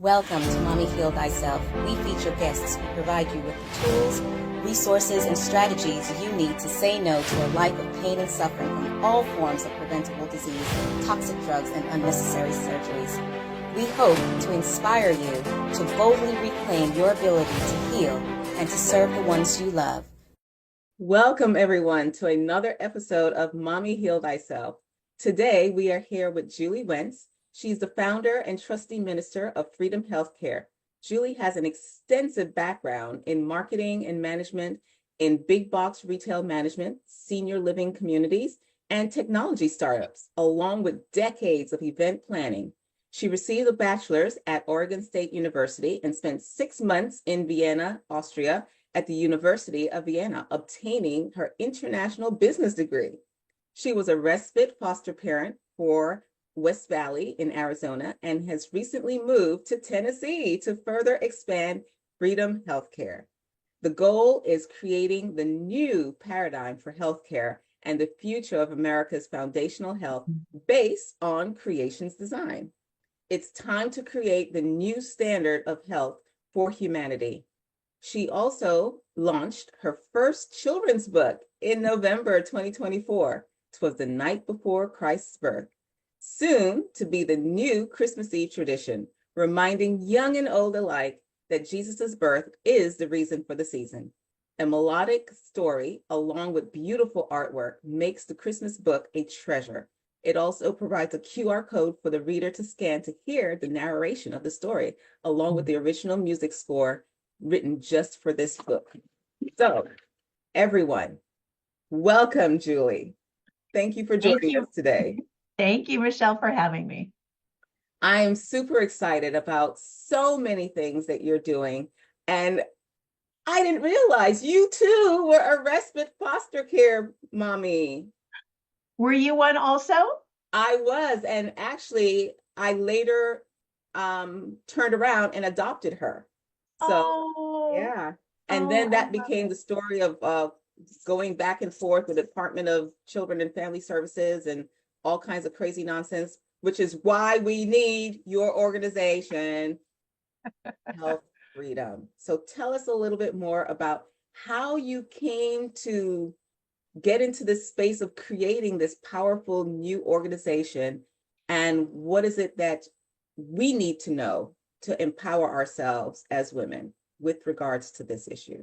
Welcome to Mommy Heal Thyself. We feature guests who provide you with the tools, resources, and strategies you need to say no to a life of pain and suffering from all forms of preventable disease, toxic drugs, and unnecessary surgeries. We hope to inspire you to boldly reclaim your ability to heal and to serve the ones you love. Welcome, everyone, to another episode of Mommy Heal Thyself. Today, we are here with Julie Wentz. She's the founder and trustee minister of Freedom Healthcare. Julie has an extensive background in marketing and management in big box retail management, senior living communities, and technology startups, along with decades of event planning. She received a bachelor's at Oregon State University and spent 6 months in Vienna, Austria, at the University of Vienna, obtaining her international business degree. She was a respite foster parent for West Valley in Arizona and has recently moved to Tennessee to further expand Freedom Healthcare. The goal is creating the new paradigm for healthcare and the future of America's foundational health based on creation's design. It's time to create the new standard of health for humanity. She also launched her first children's book in November 2024. It was the night before Christ's birth, soon to be the new Christmas Eve tradition, reminding young and old alike that Jesus' birth is the reason for the season. A melodic story, along with beautiful artwork, makes the Christmas book a treasure. It also provides a QR code for the reader to scan to hear the narration of the story, along with the original music score written just for this book. So, everyone, welcome, Julie. Thank you for joining us today. Thank you, Michelle, for having me. I am super excited about so many things that you're doing. And I didn't realize you too were a respite foster care mommy. Were you one also? I was. And actually, I later turned around and adopted her. So, yeah. And then that became the story of going back and forth with the Department of Children and Family Services and all kinds of crazy nonsense, which is why we need your organization, Health Freedom. So tell us a little bit more about how you came to get into this space of creating this powerful new organization, and what is it that we need to know to empower ourselves as women with regards to this issue?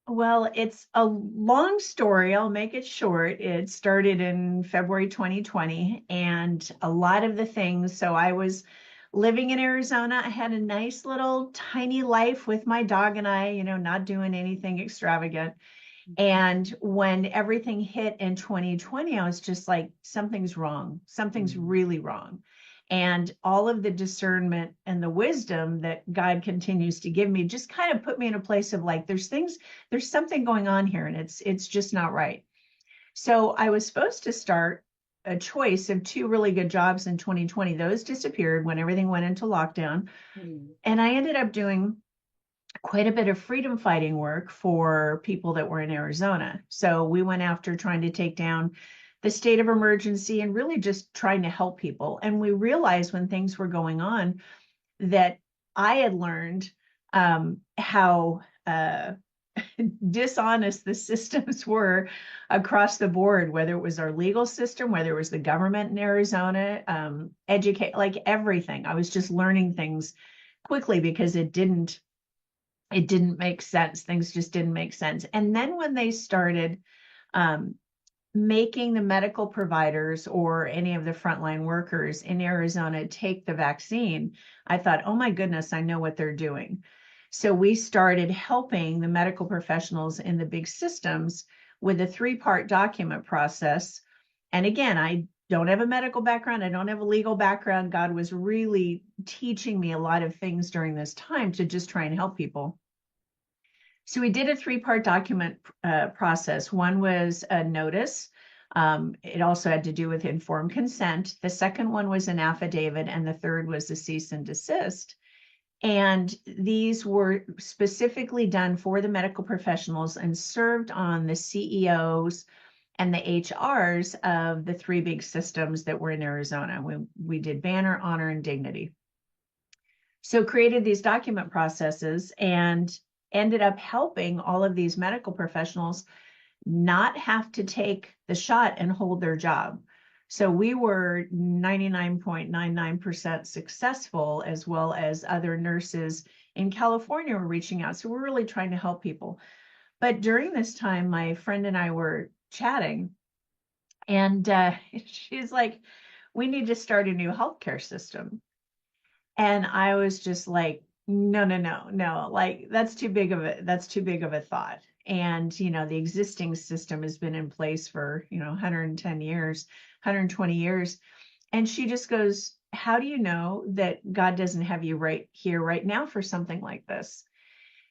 Well, it's a long story. I'll make it short. It started in February 2020, and a lot of the things. So I was living in Arizona. I had a nice little tiny life with my dog and I, not doing anything extravagant. And when everything hit in 2020, I was just like, something's wrong. Something's really wrong. And all of the discernment and the wisdom that God continues to give me just kind of put me in a place of like, there's something going on here, and it's just not right. So I was supposed to start a choice of 2 really good jobs in 2020. Those disappeared when everything went into lockdown. And I ended up doing quite a bit of freedom fighting work for people that were in Arizona. So we went after trying to take down the state of emergency and really just trying to help people. And we realized when things were going on that I had learned how dishonest the systems were across the board, whether it was our legal system, whether it was the government in Arizona, educate, like everything. I was just learning things quickly because it didn't make sense. Things just didn't make sense. And then when they started making the medical providers or any of the frontline workers in Arizona take the vaccine, I thought, oh my goodness, I know what they're doing. So we started helping the medical professionals in the big systems with a 3-part document process. And again, I don't have a medical background. I don't have a legal background. God was really teaching me a lot of things during this time to just try and help people. So we did a 3-part document process. One was a notice. It also had to do with informed consent. The second one was an affidavit, and the third was a cease and desist. And these were specifically done for the medical professionals and served on the CEOs and the HRs of the 3 big systems that were in Arizona. We did Banner, Honor, and Dignity. So created these document processes and ended up helping all of these medical professionals not have to take the shot and hold their job. So we were 99.99% successful, as well as other nurses in California were reaching out. So we're really trying to help people. But during this time, my friend and I were chatting, and she's like, we need to start a new healthcare system. And I was just like, no, no, no, no, like that's too big of a thought. And, the existing system has been in place for, 110 years, 120 years. And she just goes, how do you know that God doesn't have you right here, right now for something like this?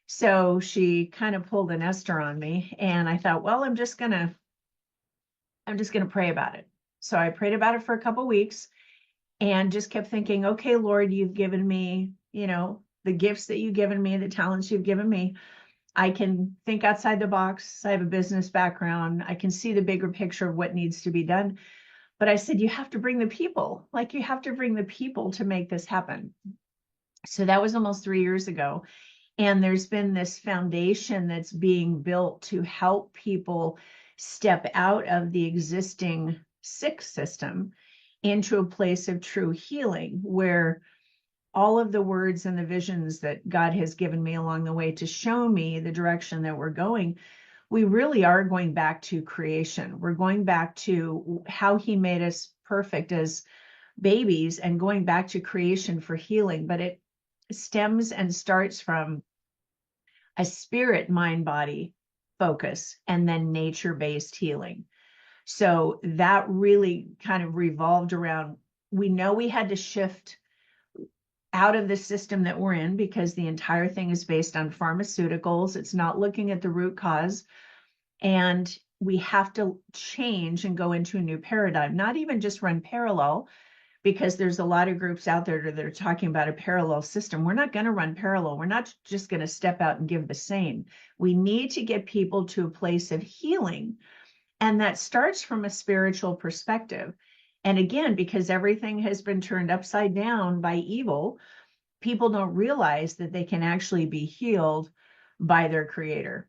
So she kind of pulled an Esther on me. And I thought, well, I'm just gonna pray about it. So I prayed about it for a couple of weeks and just kept thinking, okay, Lord, you've given me, the gifts that you've given me, the talents you've given me. I can think outside the box. I have a business background. I can see the bigger picture of what needs to be done. But I said, you have to bring the people, like you have to bring the people to make this happen. So that was almost 3 years ago. And there's been this foundation that's being built to help people step out of the existing sick system into a place of true healing, where all of the words and the visions that God has given me along the way to show me the direction that we're going, we really are going back to creation. We're going back to how He made us perfect as babies and going back to creation for healing. But it stems and starts from a spirit, mind, body focus and then nature based healing. So that really kind of revolved around, we know we had to shift out of the system that we're in because the entire thing is based on pharmaceuticals. It's not looking at the root cause. And we have to change and go into a new paradigm, not even just run parallel, because there's a lot of groups out there that are talking about a parallel system. We're not going to run parallel. We're not just going to step out and give the same. We need to get people to a place of healing. And that starts from a spiritual perspective. And again, because everything has been turned upside down by evil, people don't realize that they can actually be healed by their creator.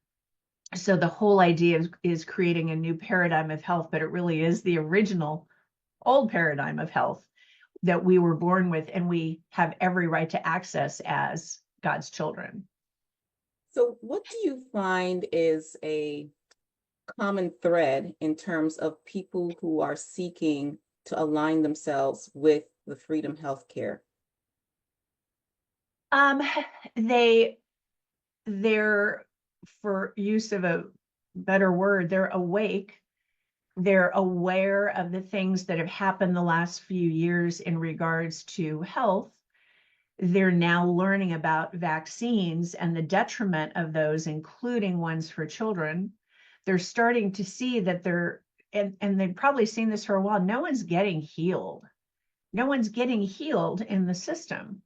So the whole idea is creating a new paradigm of health, but it really is the original old paradigm of health that we were born with and we have every right to access as God's children. So, what do you find is a common thread in terms of people who are seeking to align themselves with the Freedom Healthcare? Um, they they're, for use of a better word, they're awake. They're aware of the things that have happened the last few years in regards to health. They're now learning about vaccines and the detriment of those, including ones for children. They're starting to see that and they've probably seen this for a while, no one's getting healed. No one's getting healed in the system.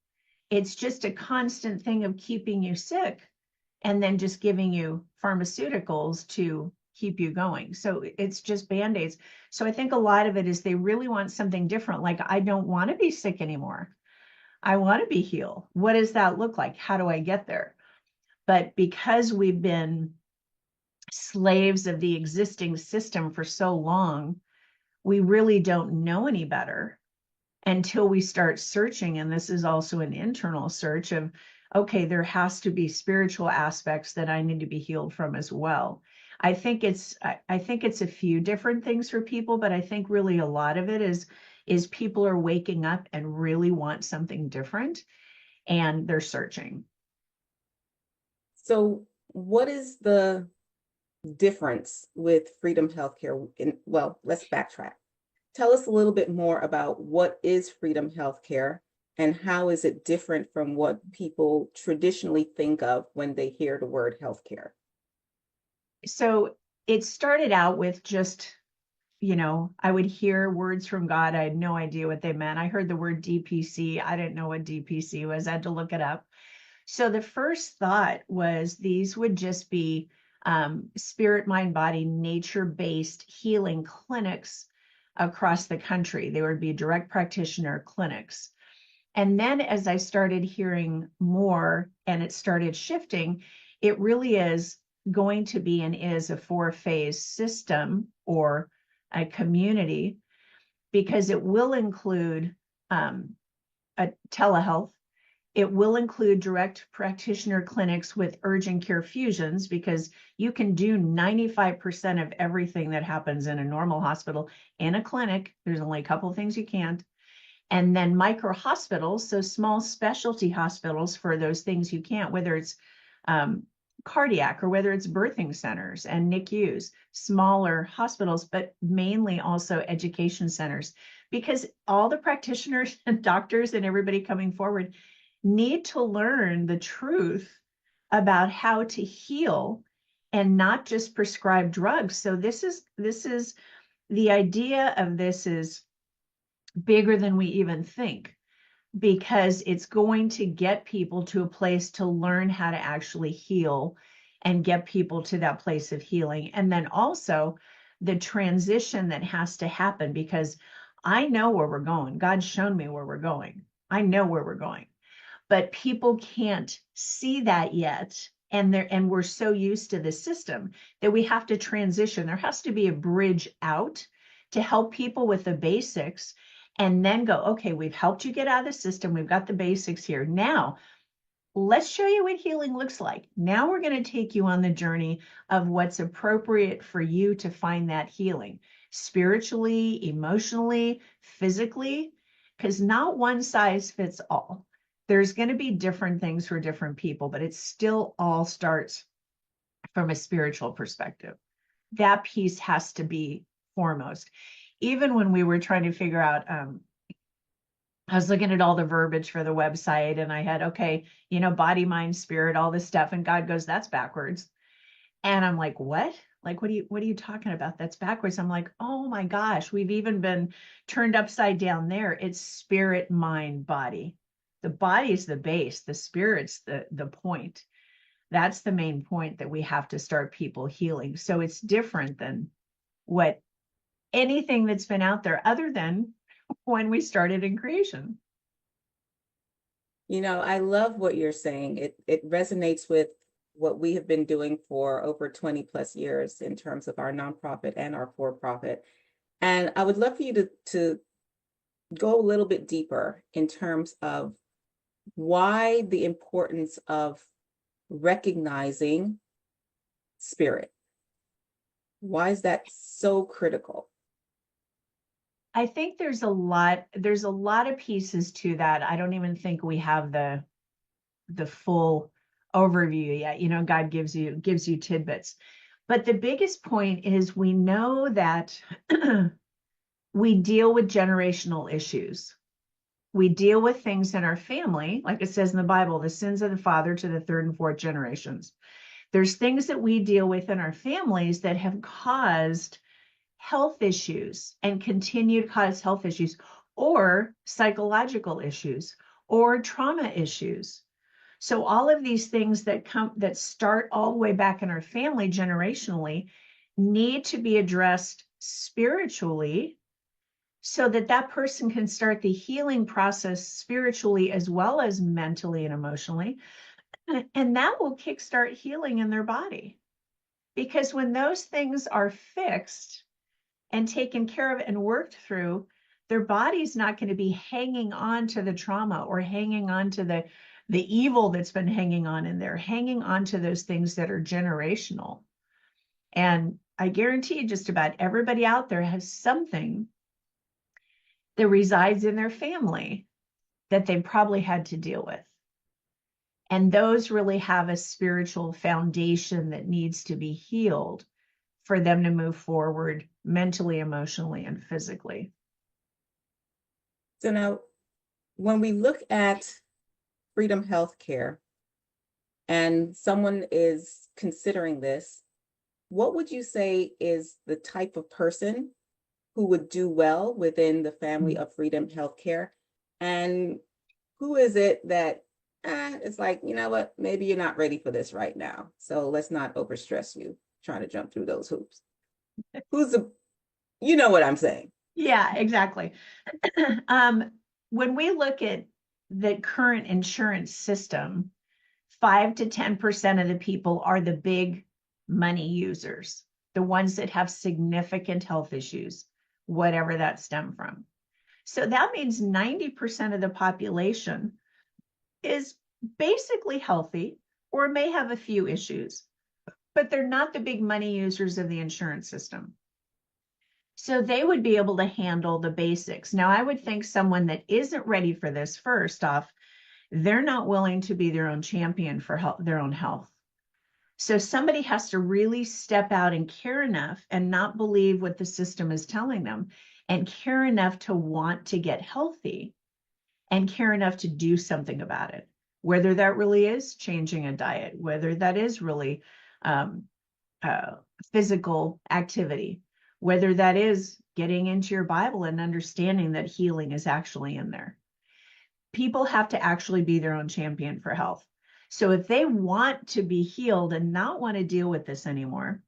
It's just a constant thing of keeping you sick and then just giving you pharmaceuticals to keep you going. So it's just band-aids. So I think a lot of it is they really want something different. Like, I don't want to be sick anymore. I want to be healed. What does that look like? How do I get there? But because we've been slaves of the existing system for so long, we really don't know any better until we start searching. And this is also an internal search of, okay, there has to be spiritual aspects that I need to be healed from as well. I think it's a few different things for people, but I think really a lot of it is people are waking up and really want something different and they're searching. So, what is the difference with Freedom Healthcare? Well, let's backtrack. Tell us a little bit more about what is Freedom Healthcare and how is it different from what people traditionally think of when they hear the word healthcare? So it started out with just, I would hear words from God. I had no idea what they meant. I heard the word DPC. I didn't know what DPC was. I had to look it up. So the first thought was these would just be spirit, mind, body, nature-based healing clinics across the country. They would be direct practitioner clinics. And then as I started hearing more and it started shifting, it really is going to be and is a 4-phase system or a community, because it will include a telehealth. It will include direct practitioner clinics with urgent care fusions, because you can do 95% of everything that happens in a normal hospital in a clinic. There's only a couple of things you can't. And then micro hospitals, so small specialty hospitals for those things you can't, whether it's cardiac or whether it's birthing centers and NICUs, smaller hospitals, but mainly also education centers, because all the practitioners and doctors and everybody coming forward need to learn the truth about how to heal and not just prescribe drugs. So this is the idea of this is bigger than we even think, because it's going to get people to a place to learn how to actually heal and get people to that place of healing. And then also the transition that has to happen, because I know where we're going. God's shown me where we're going. I know where we're going, but people can't see that yet. And we're so used to the system that we have to transition. There has to be a bridge out to help people with the basics, and then go, okay, we've helped you get out of the system. We've got the basics here. Now, let's show you what healing looks like. Now we're going to take you on the journey of what's appropriate for you to find that healing spiritually, emotionally, physically, because not one size fits all. There's going to be different things for different people, but it still all starts from a spiritual perspective. That piece has to be foremost. Even when we were trying to figure out, I was looking at all the verbiage for the website, and I had, okay, body, mind, spirit, all this stuff. And God goes, that's backwards. And I'm like, what? Like, what are you talking about? That's backwards. I'm like, oh my gosh, we've even been turned upside down there. It's spirit, mind, body. The body is the base. The spirit's the point. That's the main point that we have to start people healing. So it's different than what anything that's been out there other than when we started in creation. I love what you're saying. It resonates with what we have been doing for over 20 plus years in terms of our nonprofit and our for-profit. And I would love for you to go a little bit deeper in terms of why the importance of recognizing spirit. Why is that so critical? I think there's a lot of pieces to that. I don't even think we have the full overview yet. God gives you tidbits. But the biggest point is we know that we deal with generational issues. We deal with things in our family, like it says in the Bible, the sins of the father to the third and fourth generations. There's things that we deal with in our families that have caused health issues and continue to cause health issues, or psychological issues, or trauma issues. So all of these things that start all the way back in our family generationally need to be addressed spiritually, so that that person can start the healing process spiritually as well as mentally and emotionally. And that will kickstart healing in their body. Because when those things are fixed and taken care of and worked through, their body's not going to be hanging on to the trauma or hanging on to the evil that's been hanging on in there, hanging on to those things that are generational. And I guarantee just about everybody out there has something that resides in their family that they probably had to deal with. And those really have a spiritual foundation that needs to be healed for them to move forward mentally, emotionally, and physically. So now, when we look at Freedom Healthcare and someone is considering this, what would you say is the type of person who would do well within the family of Freedom Healthcare? And who is it that it's like, you know what, maybe you're not ready for this right now, so let's not overstress you trying to jump through those hoops? You know what I'm saying? Yeah, exactly. When we look at the current insurance system, 5 to 10% of the people are the big money users, the ones that have significant health issues, whatever that stem from. So that means 90% of the population is basically healthy or may have a few issues, but they're not the big money users of the insurance system. So they would be able to handle the basics. Now, I would think someone that isn't ready for this, first off, they're not willing to be their own champion for their own health. So somebody has to really step out and care enough and not believe what the system is telling them, and care enough to want to get healthy and care enough to do something about it. Whether that really is changing a diet, whether that is really um, physical activity, whether that is getting into your Bible and understanding that healing is actually in there. People have to actually be their own champion for health. So if they want to be healed and not want to deal with this anymore,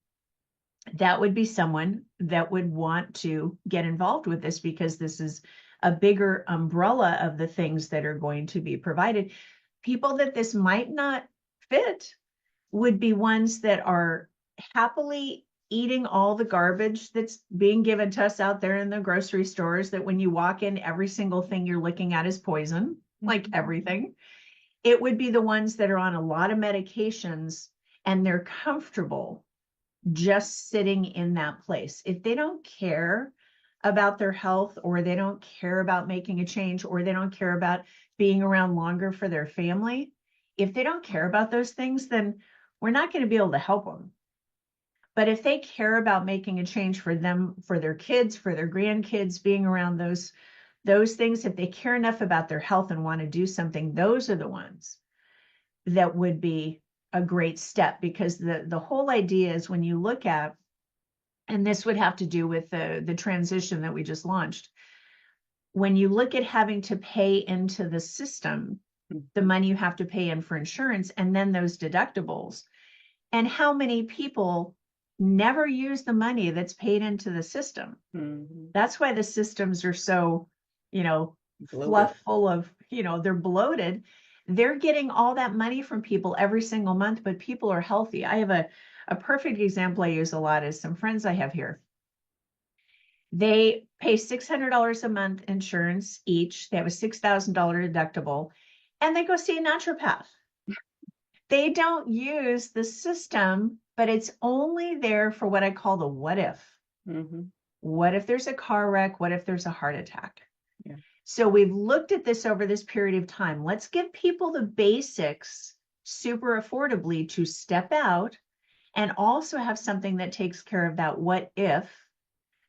that would be someone that would want to get involved with this, because this is a bigger umbrella of the things that are going to be provided. People that this might not fit would be ones that are happily eating all the garbage that's being given to us out there in the grocery stores, that when you walk in, every single thing you're looking at is poison, like everything. It would be the ones that are on a lot of medications and they're comfortable just sitting in that place. If they don't care about their health, or they don't care about making a change, or they don't care about being around longer for their family, if they don't care about those things, then we're not going to be able to help them. But if they care about making a change for them, for their kids, for their grandkids, being around those things, if they care enough about their health and want to do something, those are the ones that would be a great step. Because the whole idea is, when you look at, and this would have to do with the transition that we just launched, when you look at having to pay into the system, the money you have to pay in for insurance, and then those deductibles, and how many people never use the money that's paid into the system. Mm-hmm. That's why the systems are so, fluff full of, they're bloated. They're getting all that money from people every single month, but people are healthy. I have a perfect example I use a lot is some friends I have here. They pay $600 a month insurance each. They have a $6,000 deductible, and they go see a naturopath. They don't use the system, but it's only there for what I call the what if. Mm-hmm. What if there's a car wreck? What if there's a heart attack? Yeah. So we've looked at this over this period of time. Let's give people the basics super affordably to step out, and also have something that takes care of that what if,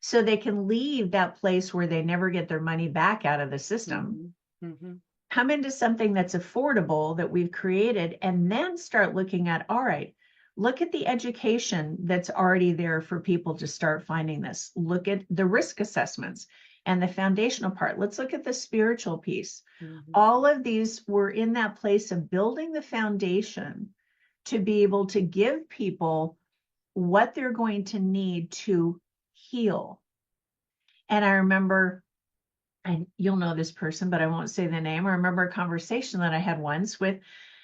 so they can leave that place where they never get their money back out of the system. Mm-hmm. Mm-hmm. Come into something that's affordable that we've created, and then start looking at, all right, look at the education that's already there for people to start finding this. Look at the risk assessments and the foundational part. Let's look at the spiritual piece. Mm-hmm. All of these were in that place of building the foundation to be able to give people what they're going to need to heal. And I remember, and you'll know this person, but I won't say the name. I remember a conversation that I had once with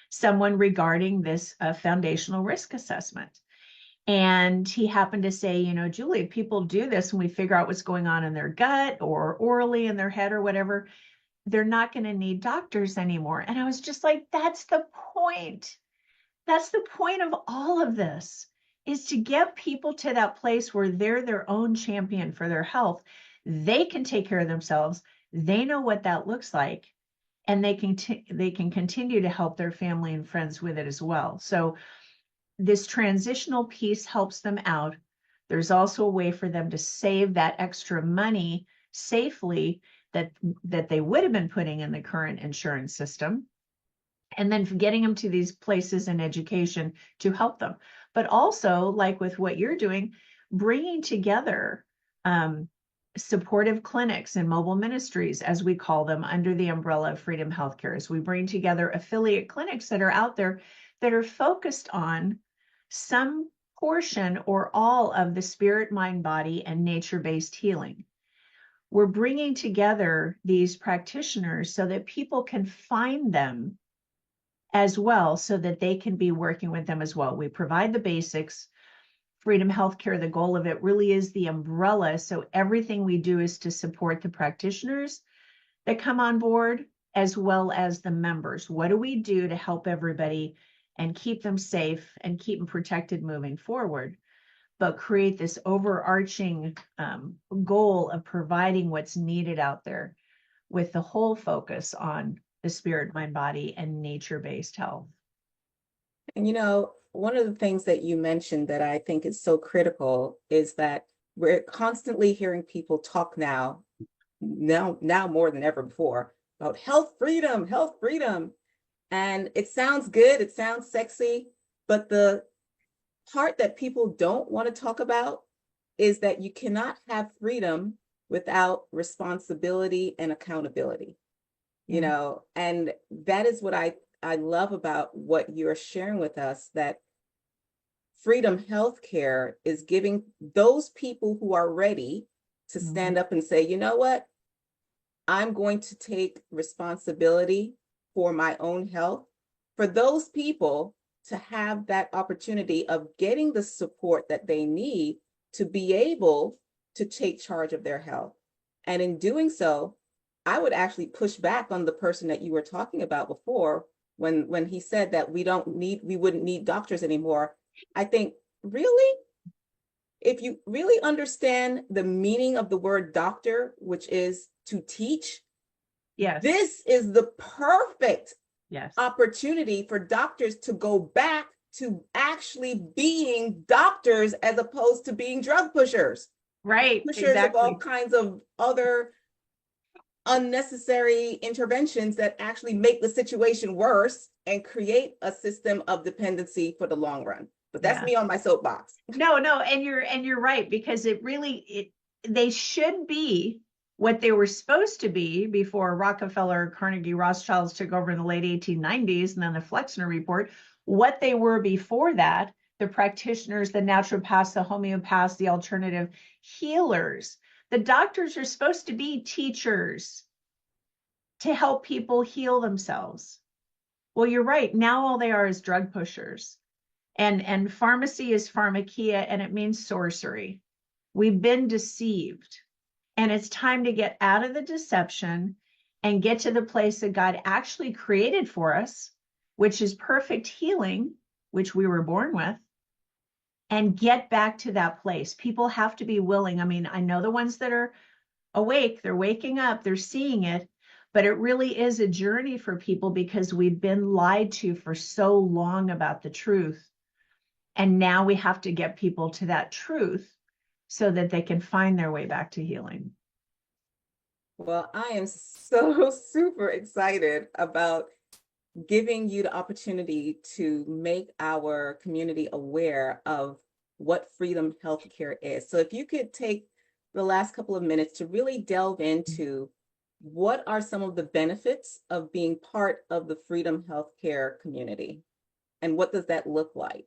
someone regarding this foundational risk assessment. And he happened to say, Julie, people do this and we figure out what's going on in their gut or orally in their head or whatever. They're not going to need doctors anymore. And I was just like, that's the point. That's the point of all of this, is to get people to that place where they're their own champion for their health. They can take care of themselves. They know what that looks like, and they can continue to help their family and friends with it as well. So this transitional piece helps them out. There's also a way for them to save that extra money safely that they would have been putting in the current insurance system, and then getting them to these places in education to help them. But also, like with what you're doing, bringing together supportive clinics and mobile ministries, as we call them, under the umbrella of Freedom Healthcare. As we bring together affiliate clinics that are out there that are focused on some portion or all of the spirit, mind, body, and nature-based healing. we're bringing together these practitioners so that people can find them as well, so that they can be working with them as well. We provide the basics. Freedom Healthcare, the goal of it really is the umbrella. So everything we do is to support the practitioners that come on board, as well as the members. What do we do to help everybody and keep them safe and keep them protected moving forward? But create this overarching goal of providing what's needed out there, with the whole focus on the spirit, mind, body, and nature-based health. And one of the things that you mentioned that I think is so critical is that we're constantly hearing people talk now more than ever before, about health freedom, health freedom. And it sounds good, it sounds sexy, but the part that people don't want to talk about is that you cannot have freedom without responsibility and accountability. And that is what I love about what you're sharing with us, that Freedom Healthcare is giving those people who are ready to stand up and say, you know what, I'm going to take responsibility for my own health, for those people to have that opportunity of getting the support that they need to be able to take charge of their health. And in doing so, I would actually push back on the person that you were talking about before, when he said that we wouldn't need doctors anymore. I think, really? If you really understand the meaning of the word doctor, which is to teach, Yes, this is the perfect yes, opportunity for doctors to go back to actually being doctors, as opposed to being drug pushers, right, pushers of all exactly. kinds of other unnecessary interventions that actually make the situation worse and create a system of dependency for the long run. But that's Yeah. me on my soapbox. No, and you're right, because they should be what they were supposed to be before Rockefeller, Carnegie, Rothschilds took over in the late 1890s, and then the Flexner Report. What they were before that, the practitioners, the naturopaths, the homeopaths, the alternative healers. The doctors are supposed to be teachers to help people heal themselves. Well, you're right. Now all they are is drug pushers. And pharmacy is pharmakia, and it means sorcery. We've been deceived, and it's time to get out of the deception and get to the place that God actually created for us, which is perfect healing, which we were born with, and get back to that place. People have to be willing. I mean, I know the ones that are awake, they're waking up, they're seeing it, but it really is a journey for people, because we've been lied to for so long about the truth. And now we have to get people to that truth so that they can find their way back to healing. Well, I am so super excited about giving you the opportunity to make our community aware of what Freedom Healthcare is. So if you could take the last couple of minutes to really delve into what are some of the benefits of being part of the Freedom Healthcare community, and what does that look like?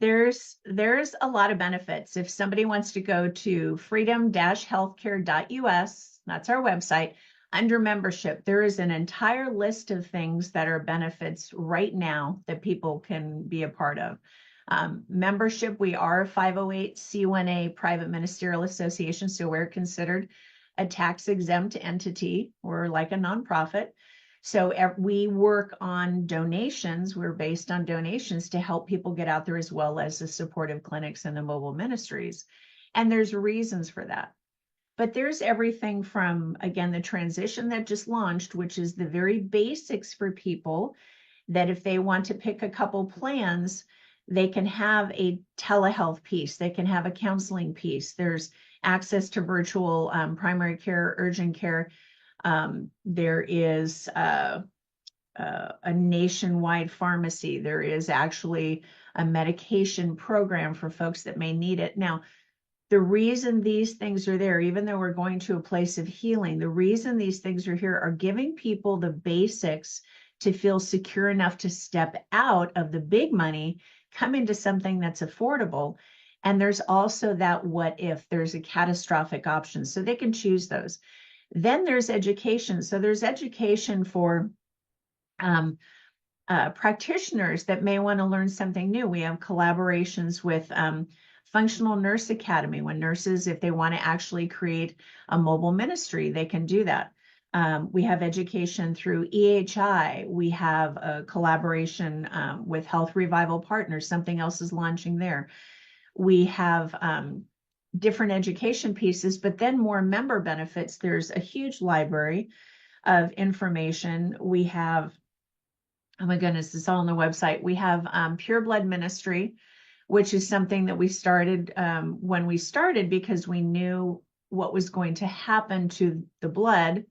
There's a lot of benefits. If somebody wants to go to freedom-healthcare.us, that's our website, under membership, there is an entire list of things that are benefits right now that people can be a part of. Membership, we are a 508c1a private ministerial association, so we're considered a tax-exempt entity. We're like a nonprofit. So we work on donations. We're based on donations to help people get out there, as well as the supportive clinics and the mobile ministries. And there's reasons for that. But there's everything from, again, the transition that just launched, which is the very basics for people, that if they want to pick a couple plans, they can have a telehealth piece, they can have a counseling piece. There's access to virtual primary care, urgent care. There is a nationwide pharmacy. There is actually a medication program for folks that may need it. Now, the reason these things are there, even though we're going to a place of healing, the reason these things are here are giving people the basics to feel secure enough to step out of the big money, come into something that's affordable, And there's also that what if there's a catastrophic option, so they can choose those. Then there's education. So there's education for practitioners that may want to learn something new. We have collaborations with Functional Nurse Academy, when nurses, if they want to actually create a mobile ministry, they can do that. We have education through EHI. We have a collaboration with Health Revival Partners. Something else is launching there. We have different education pieces, but then more member benefits. There's a huge library of information. We have, oh my goodness, it's all on the website. We have Pure Blood Ministry, which is something that we started when we started because we knew what was going to happen to the blood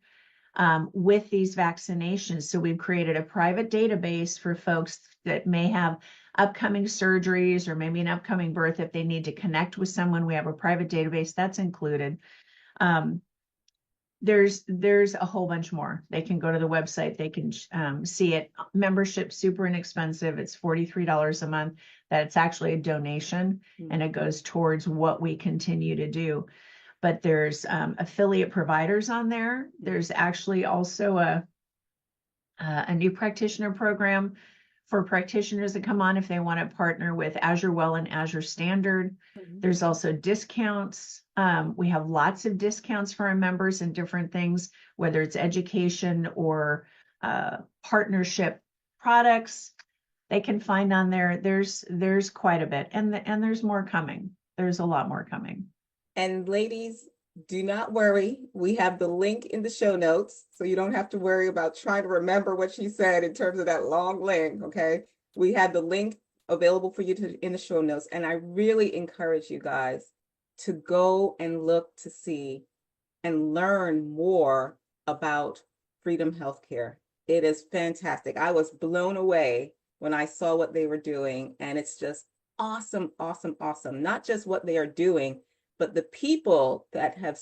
with these vaccinations. So we've created a private database for folks that may have upcoming surgeries or maybe an upcoming birth. If they need to connect with someone, we have a private database that's included. There's a whole bunch more. They can go to the website. They can see it. Membership super inexpensive. It's $43 a month. That's actually a donation, and it goes towards what we continue to do. But there's affiliate providers on there. There's actually also a new practitioner program for practitioners that come on if they want to partner with Azure Well and Azure Standard. There's also discounts. We have lots of discounts for our members and different things, whether it's education or partnership products they can find on there. There's quite a bit, and there's more coming. There's a lot more coming. And ladies, do not worry. We have the link in the show notes, so you don't have to worry about trying to remember what she said in terms of that long link, okay? We have the link available for you in the show notes, and I really encourage you guys to go and look to see and learn more about Freedom Healthcare. It is fantastic. I was blown away when I saw what they were doing, and it's just awesome, awesome, awesome. Not just what they are doing, but the people that have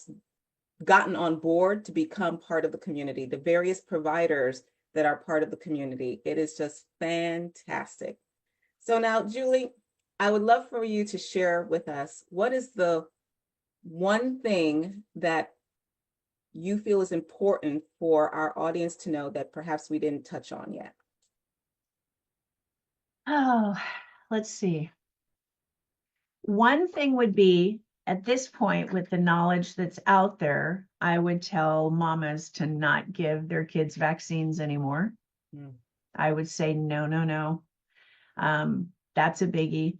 gotten on board to become part of the community, the various providers that are part of the community. It is just fantastic. So now, Julie, I would love for you to share with us, what is the one thing that you feel is important for our audience to know that perhaps we didn't touch on yet? Oh, let's see. One thing would be, at this point, with the knowledge that's out there, I would tell mamas to not give their kids vaccines anymore. I would say, no, no, no. That's a biggie.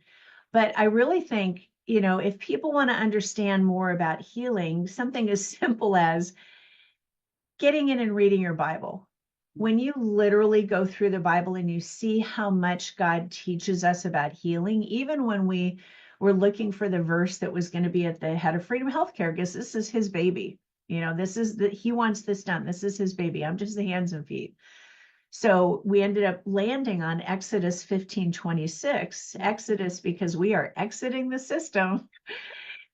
But I really think, if people want to understand more about healing, something as simple as getting in and reading your Bible. When you literally go through the Bible and you see how much God teaches us about healing, even when we were looking for the verse that was going to be at the head of Freedom Healthcare, because this is his baby. He wants this done. This is his baby. I'm just the hands and feet. So we ended up landing on Exodus 15:26. Exodus, because we are exiting the system.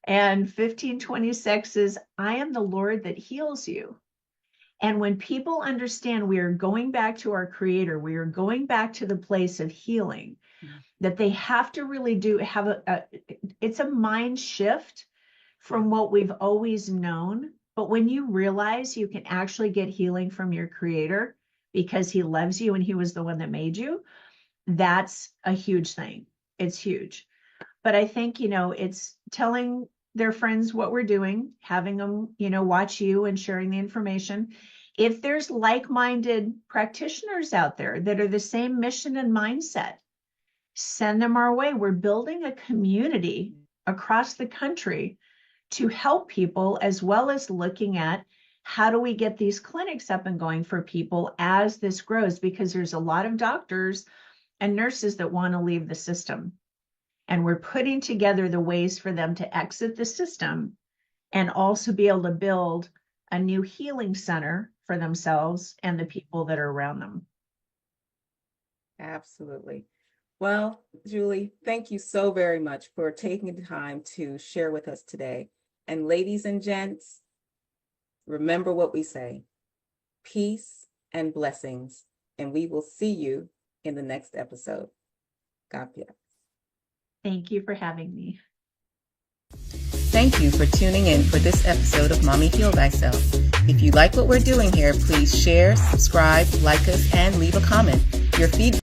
And 15:26 is, I am the Lord that heals you. And when people understand we are going back to our Creator, we are going back to the place of healing, that they have to really have it's a mind shift from what we've always known. But when you realize you can actually get healing from your Creator because He loves you and He was the one that made you, that's a huge thing. It's huge. But I think, it's telling their friends what we're doing, having them, watch you and sharing the information. If there's like-minded practitioners out there that are the same mission and mindset, send them our way. We're building a community across the country to help people, as well as looking at how do we get these clinics up and going for people as this grows, because there's a lot of doctors and nurses that want to leave the system. And we're putting together the ways for them to exit the system and also be able to build a new healing center for themselves and the people that are around them. Absolutely. Well, Julie, thank you so very much for taking the time to share with us today. And ladies and gents, remember what we say: peace and blessings. And we will see you in the next episode. God bless. Thank you for having me. thank you for tuning in for this episode of Mommy Heal Thyself. If you like what we're doing here, please share, subscribe, like us, and leave a comment. Your feedback